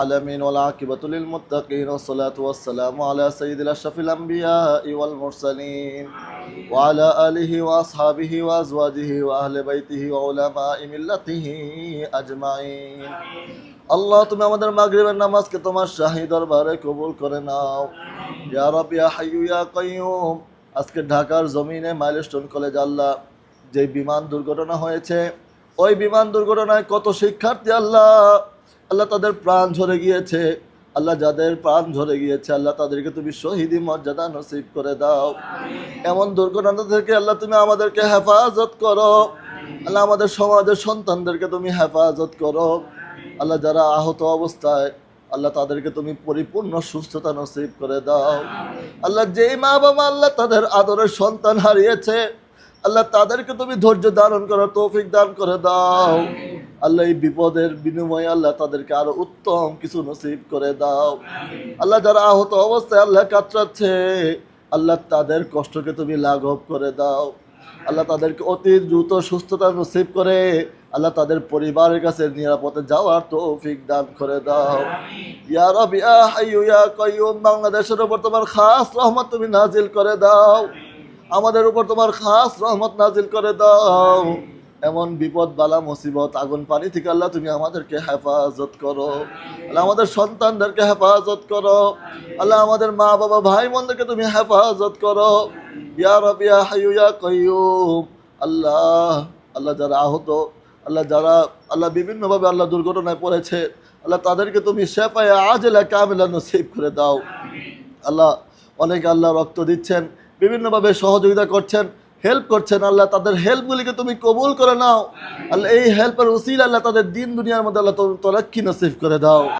العالمين والعاقبة للمتقين والصلاة والسلام على سيد الأشرف الأنبياء والمرسلين وعلى آله وأصحابه وأزواجه وأهل بيته وعلماء ملته أجمعين আল্লাহ তুমি আমাদের মাগরিবের নামাজকে তোমার শাহী দরবারে কবুল করে নাও ইয়া রব ইয়া হাইয়্যু ইয়া কাইয়্যুম। আজকে ঢাকার জমিনে মাইলস্টোন কলেজ আল্লাহ যে বিমান দুর্ঘটনা হয়েছে, ওই বিমান দুর্ঘটনায় কত শিক্ষার্থী আল্লাহ আল্লাহ তাদের প্রাণ ঝরে গিয়েছে। আল্লাহ যাদের প্রাণ ঝরে গিয়েছে আল্লাহ তাদেরকে তুমি শহীদি মর্যাদা নসিব করে দাও। এমন দুর্ঘটনা থেকে আল্লাহ তুমি আমাদেরকে হেফাজত করো। আল্লাহ আমাদের সমাজের সন্তানদেরকে তুমি হেফাজত করো। আল্লাহ যারা আহত অবস্থায় আল্লাহ তাদেরকে তুমি পরিপূর্ণ সুস্থতা নসিব করে দাও। আল্লাহ যেই মা বাবা আল্লাহ তাদের আদরের সন্তান হারিয়েছে আল্লাহ তাদেরকে তুমি ধৈর্য ধারণ করার তৌফিক দান করে দাও। আল্লাহ এই বিপদের বিনিময়ে আল্লাহ তাদেরকে আরো উত্তম কিছু নসিব করে দাও। আল্লাহ যারা আহত অবস্থায় আল্লাহ কাতরাচ্ছে আল্লাহ তাদের কষ্টকে তুমি লাঘব করে দাও। আল্লাহ তাদেরকে অতি দ্রুত সুস্থতা নসিব করে আল্লাহ তাদের পরিবারের কাছে নিরাপদে যাওয়ার তৌফিক দান করে দাও। ইয়া রব ইয়া হাইয়্যু ইয়া কাইয়্যুম। বাংলাদেশের উপর তোমার খাস রহমত তুমি নাজিল করে দাও। আমাদের উপর তোমার খাস রহমত নাজিল করে দাও। এমন বিপদ বালা মুসিবত আগুন পানি থেকে আল্লাহ তুমি আমাদেরকে হেফাজত করো। আল্লাহ আমাদের সন্তানদেরকে হেফাজত করো। আল্লাহ আমাদের মা বাবা ভাই বোনদেরকে তুমি হেফাজত করো। ইয়া রব ইয়া হাইয়্যু ইয়া কাইয়্যুম। আল্লাহ আল্লাহ যারা আহত আল্লাহ যারা আল্লাহ বিভিন্নভাবে আল্লাহ দুর্ঘটনায় পড়েছে আল্লাহ তাদেরকে তুমি শেফায়ে আজলা কামিলা নসিব করে দাও। আল্লাহ অনেকে আল্লাহ রক্ত দিচ্ছেন, বিভিন্নভাবে সহযোগিতা করছেন, হেল্প করছেন, আল্লাহ তাদের হেল্পগুলিকে তুমি কবুল করে নাও। আল্লাহ এই হেল্পের উসিলা আল্লাহ তাদের দিন দুনিয়ার মধ্যে আল্লাহ তরাক্কি নসিব করে দাও।